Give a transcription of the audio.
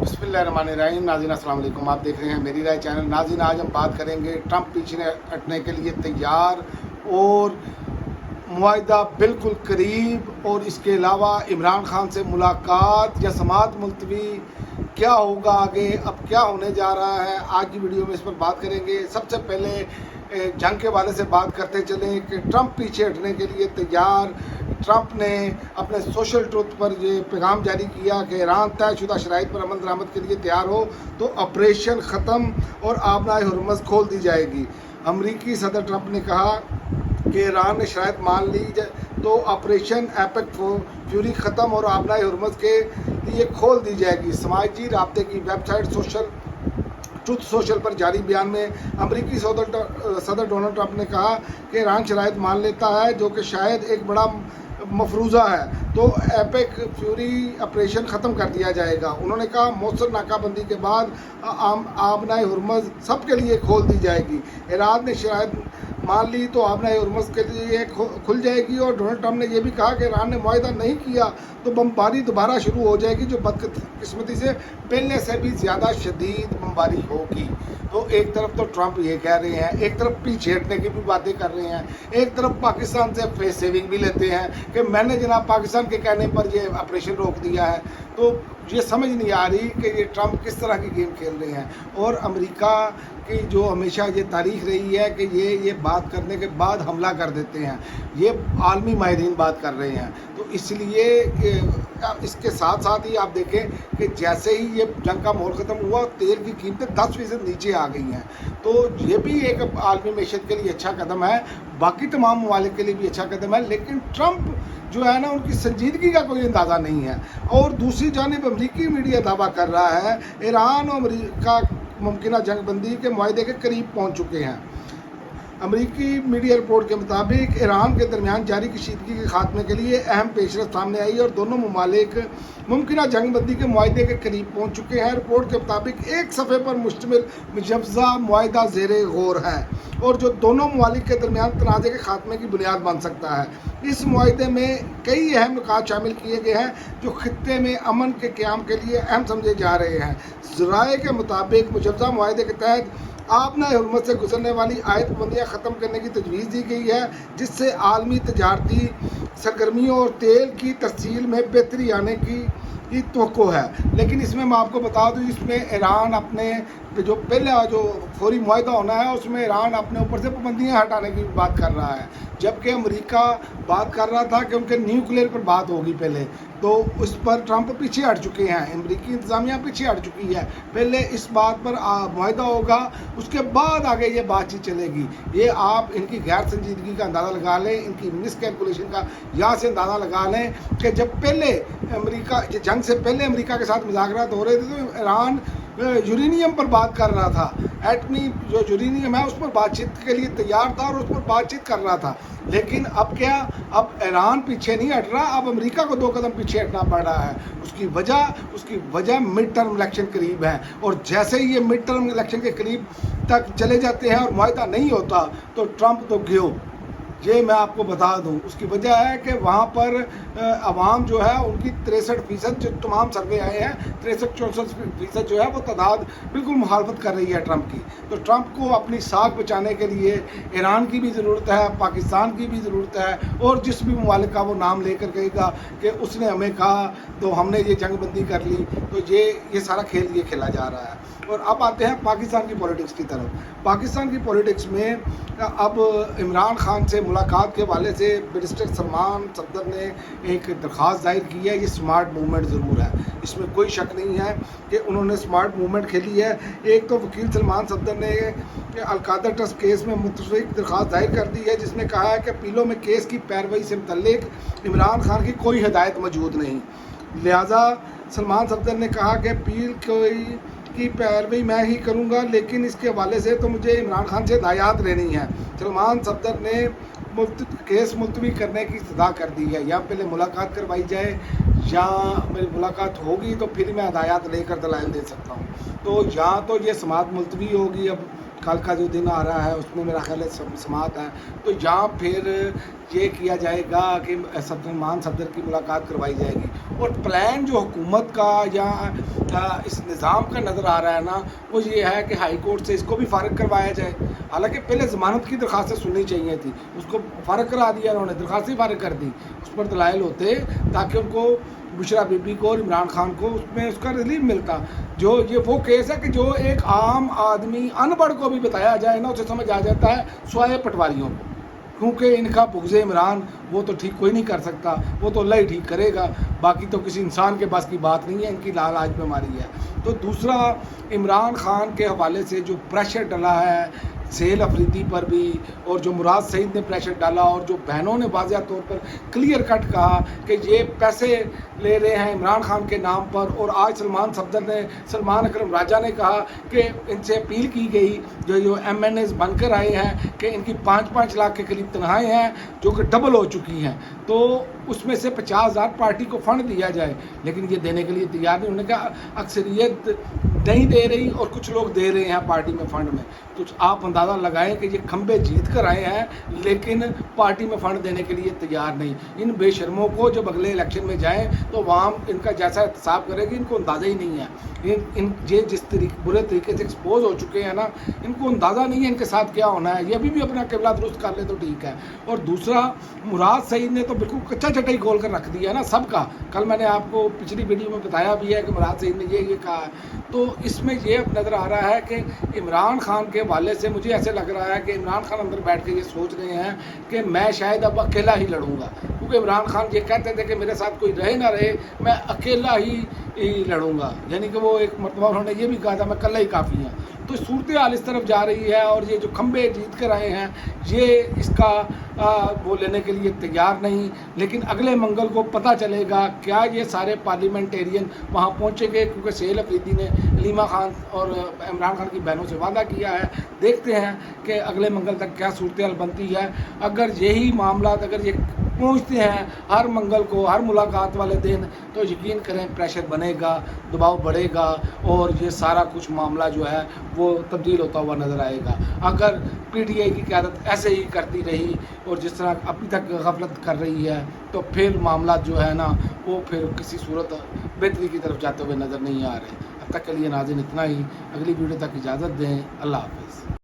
बिस्मिल्लाहिर्रहमानिर्रहीम। नाज़रीन अस्सलाम वालेकुम, आप देख रहे हैं मेरी राय चैनल। नाज़रीन आज हम बात करेंगे ट्रंप पीछे हटने के लिए तैयार और मुआहिदा बिल्कुल करीब, और इसके अलावा इमरान खान से मुलाकात या समाअत मुलतवी, क्या होगा आगे, अब क्या होने जा रहा है। आज की वीडियो में इस पर बात करेंगे। सबसे पहले जंग के वाले से बात करते चलें कि ट्रंप पीछे हटने के लिए तैयार। ट्रंप ने अपने सोशल ट्रुथ पर ये पैगाम जारी किया कि ईरान तयशुदा शराइत पर अमल दरामद के लिए तैयार हो तो ऑपरेशन ख़त्म और आबनाए हुर्मुज़ खोल दी जाएगी। अमरीकी सदर ट्रंप ने कहा कि ईरान ने शराइत मान ली तो ऑपरेशन एपेक फ्यूरी ख़त्म और आबनाए हुर्मुज़ के लिए खोल दी जाएगी। समाजी राब्ते की वेबसाइट ट्रुथ सोशल पर जारी बयान में अमरीकी सदर डोनाल्ड ट्रंप ने कहा कि ईरान शराइत मान लेता है, जो कि शायद एक बड़ा मफरूज़ा है, तो एपेक फ्यूरी ऑपरेशन ख़त्म कर दिया जाएगा। उन्होंने कहा मौसर नाकाबंदी के बाद आबनाए हुर्मुज़ सबके लिए खोल दी जाएगी। ईरान ने शराइत मान ली तो आबनाए हुर्मुज़ के लिए खुल जाएगी। और डोनाल्ड ट्रंप ने यह भी कहा कि ईरान ने मुआहिदा नहीं किया तो बमबारी दोबारा शुरू हो जाएगी, जो बदकिस्मती से पहले से भी ज़्यादा शदीद बमबारी होगी। तो एक तरफ तो ट्रंप ये कह रहे हैं, एक तरफ पीछे हटने की भी बातें कर रहे हैं, एक तरफ पाकिस्तान से फेस सेविंग भी लेते हैं कि मैंने जनाब पाकिस्तान के कहने पर ये ऑपरेशन रोक दिया है। तो ये समझ नहीं आ रही कि ये ट्रंप किस तरह की गेम खेल रहे हैं। और अमेरिका की जो हमेशा ये तारीख रही है कि ये बात करने के बाद हमला कर देते हैं, ये आलमी माहिरीन बात कर रहे हैं। तो इसलिए इसके साथ साथ ही आप देखें कि जैसे ही ये जंग का माहौल ख़त्म हुआ, तेल की कीमतें 10% नीचे आ गई हैं। तो ये भी एक आलमी मैशत के लिए अच्छा कदम है, बाकी तमाम ममालिक के लिए भी अच्छा कदम है। लेकिन ट्रंप जो है ना, उनकी संजीदगी का कोई अंदाज़ा नहीं है। और दूसरी जानिब अमरीकी मीडिया दावा कर रहा है ईरान और अमरीका मुमकिन जंगबंदी के मुआहदे के करीब पहुंच चुके हैं। अमरीकी मीडिया रिपोर्ट के मुताबिक ईरान के दरमियान जारी कशीदगी के खात्मे के लिए अहम पेशरफ सामने आई और दोनों ममालिक मुमकिन जंगबंदी के मुआहदे के करीब पहुंच चुके हैं। रिपोर्ट के मुताबिक एक सफ़े पर मुश्तमिल मुजव्वज़ा मुआहदा ज़ेरे गौर है और जो दोनों ममालिक के दरमियान तनाज़े के खात्मे की बुनियाद बन सकता है। इस मुआहदे में कई अहम नुकात शामिल किए गए हैं जो खित्ते में अमन के क़याम के लिए अहम समझे जा रहे हैं। ज़राए के मुताबिक मुजव्वज़ा मुआहदे के तहत आबनाए हुर्मुज़ से गुजरने वाली आयत पाबंदियाँ ख़त्म करने की तजवीज़ दी गई है, जिससे आलमी तजारती सरगर्मियों और तेल की तस्हील में बेहतरी आने की तवक्को है। लेकिन इसमें मैं आपको बता दूं, इसमें ईरान अपने जो पहले जो फौरी मुआहिदा होना है उसमें ईरान अपने ऊपर से पाबंदियाँ हटाने की बात कर रहा है, जबकि अमेरिका बात कर रहा था कि उनके न्यूक्लियर पर बात होगी पहले। तो उस पर ट्रंप पीछे हट चुके हैं, अमरीकी इंतज़ामिया पीछे हट चुकी है। पहले इस बात पर मुआहिदा होगा, उसके बाद आगे ये बातचीत चलेगी। ये आप इनकी गैर संजीदगी का अंदाज़ा लगा लें, इनकी मिस कैलकुलेशन का यहाँ से अंदाज़ा लगा लें कि जब पहले अमेरिका जंग से पहले अमेरिका के साथ मुज़ाकरात हो रहे थे तो ईरान यूरेनियम पर बात कर रहा था, एटमी जो यूरेनियम है उस पर बातचीत के लिए तैयार था और उस पर बातचीत कर रहा था। लेकिन अब क्या, अब ईरान पीछे नहीं हट रहा, अब अमेरिका को 2 कदम पीछे हटना पड़ रहा है। उसकी वजह मिड टर्म इलेक्शन करीब है, और जैसे ही ये मिड टर्म इलेक्शन के करीब तक चले जाते हैं और मुआहिदा नहीं होता तो ट्रंप तो गयो। ये मैं आपको बता दूं, उसकी वजह है कि वहाँ पर अवाम जो है उनकी 63% जो तमाम सर्वे आए हैं 63-64% जो है वो तादाद बिल्कुल मुखालफत कर रही है ट्रंप की। तो ट्रंप को अपनी साख बचाने के लिए ईरान की भी ज़रूरत है, पाकिस्तान की भी ज़रूरत है, और जिस भी ममालिक का वो नाम लेकर कहेगा कि उसने हमें कहा तो हमने ये जंगबंदी कर ली, तो ये सारा खेल ये खेला जा रहा है। और अब आते हैं पाकिस्तान की पॉलिटिक्स की तरफ। पाकिस्तान की पॉलिटिक्स में अब इमरान खान से मुलाकात के हवाले से बैरिस्टर सलमान सफदर ने एक दरख्वास्त दायर की है। ये स्मार्ट मूवमेंट ज़रूर है, इसमें कोई शक नहीं है कि उन्होंने स्मार्ट मूवमेंट खेली है। एक तो वकील सलमान सफदर ने अलकायदा ट्रस्ट केस में मुतफ़िक दरख्वास्त दायर कर दी है, जिसमें कहा है कि पीलो में केस की पैरवी से मुतल्लिक इमरान खान की कोई हिदायत मौजूद नहीं। लिहाजा सलमान सफदर ने कहा कि पील की पैरवी मैं ही करूंगा, लेकिन इसके हवाले से तो मुझे इमरान खान से हिदायत लेनी है। सलमान सफदर ने केस मुलतवी करने की सदा कर दी है, या पहले मुलाकात करवाई जाए या मेरी मुलाकात होगी तो फिर मैं हिदायत लेकर दलाइल दे सकता हूँ। तो या तो ये समाअत मुलतवी होगी, अब कल का जो दिन आ रहा है उसमें मेरा ख्याल है समाअत है, तो यहाँ फिर ये किया जाएगा कि सलमान सफदर की मुलाकात करवाई जाएगी। اور پلان جو حکومت کا یا اس نظام کا نظر آ رہا ہے نا وہ یہ ہے کہ ہائی کورٹ سے اس کو بھی فارغ کروایا جائے. حالانکہ پہلے ضمانت کی درخواستیں سننی چاہیے تھی, اس کو فارغ کرا دیا انہوں نے, درخواستیں فارغ کر دی, اس پر دلائل ہوتے تاکہ ان کو بشرا بی بی کو اور عمران خان کو اس میں اس کا ریلیف ملتا. جو یہ وہ کیس ہے کہ جو ایک عام آدمی ان پڑھ کو بھی بتایا جائے نا اسے سمجھ آ جاتا ہے سوائے پٹواریوں کو, کیونکہ ان کا بغض عمران وہ تو ٹھیک کوئی نہیں کر سکتا, وہ تو اللہ ہی ٹھیک کرے گا, باقی تو کسی انسان کے پاس کی بات نہیں ہے, ان کی لاعلاج بیماری ہے. تو دوسرا عمران خان کے حوالے سے جو پریشر ڈلا ہے سیل افریدی پر بھی, اور جو مراد سعید نے پریشر ڈالا, اور جو بہنوں نے واضح طور پر کلیئر کٹ کہا کہ یہ پیسے لے رہے ہیں عمران خان کے نام پر, اور آج سلمان اکرم راجہ نے کہا کہ ان سے اپیل کی گئی جو ایم این ایز بن کر آئے ہیں کہ ان کی 5-5 لاکھ کے قریب تنخواہیں ہیں جو کہ ڈبل ہو چکی ہیں, تو اس میں سے 50,000 پارٹی کو فنڈ دیا جائے, لیکن یہ دینے کے لیے تیار نہیں. انہوں نے کہا اکثریت نہیں دے رہی اور کچھ لوگ دے رہے ہیں پارٹی میں فنڈ میں, تو آپ اندازہ لگائیں کہ یہ کھمبے جیت کر آئے ہیں لیکن پارٹی میں فنڈ دینے کے لیے تیار نہیں. ان بے شرموں کو جب اگلے الیکشن میں جائیں تو عوام ان کا جیسا احتساب کرے گی, ان کو اندازہ ہی نہیں ہے. یہ جس برے طریقے سے ایکسپوز ہو چکے ہیں نا, ان کو اندازہ نہیں ہے ان کے ساتھ کیا ہونا ہے. یہ ابھی بھی اپنا قبلہ درست کر لے تو ٹھیک ہے. اور دوسرا مراد سعید نے تو بالکل کچا چٹائی کھول کر رکھ دیا ہے نا سب کا. کل میں نے آپ کو پچھلی ویڈیو میں بتایا بھی ہے کہ مراد سعید نے یہ کہا ہے. تو اس میں یہ نظر آ رہا ہے کہ عمران خان کے حوالے سے مجھے ایسے لگ رہا ہے کہ عمران خان اندر بیٹھ کے یہ سوچ رہے ہیں کہ میں شاید اب اکیلا ہی لڑوں گا, کیونکہ عمران خان یہ کہتے تھے کہ میرے ساتھ کوئی رہے نہ رہے میں اکیلا ہی لڑوں گا, یعنی کہ وہ ایک مرتبہ انہوں نے یہ بھی کہا تھا میں اکیلا ہی کافی ہوں. تو صورتحال اس طرف جا رہی ہے, اور یہ جو کھمبے جیت کر آئے ہیں یہ اس کا وہ لینے کے لیے تیار نہیں. لیکن اگلے منگل کو پتہ چلے گا کیا یہ سارے پارلیمنٹیرین وہاں پہنچیں گے, کیونکہ سہیل افریدی نے علیمہ خان اور عمران خان کی بہنوں سے وعدہ کیا ہے. دیکھتے ہیں کہ اگلے منگل تک کیا صورتحال بنتی ہے. اگر یہی معاملات اگر یہ پہنچتے ہیں ہر منگل کو ہر ملاقات والے دن, تو یقین کریں پریشر بنے گا, دباؤ بڑھے گا, اور یہ سارا کچھ معاملہ جو ہے وہ تبدیل ہوتا ہوا نظر آئے گا. اگر پی ٹی آئی کی قیادت ایسے ہی کرتی رہی اور جس طرح ابھی تک غفلت کر رہی ہے, تو پھر معاملات جو ہے نا وہ پھر کسی صورت بہتری کی طرف جاتے ہوئے نظر نہیں آ رہے. اب تک کے لیے ناظرین اتنا ہی, اگلی ویڈیو تک اجازت دیں, اللہ حافظ.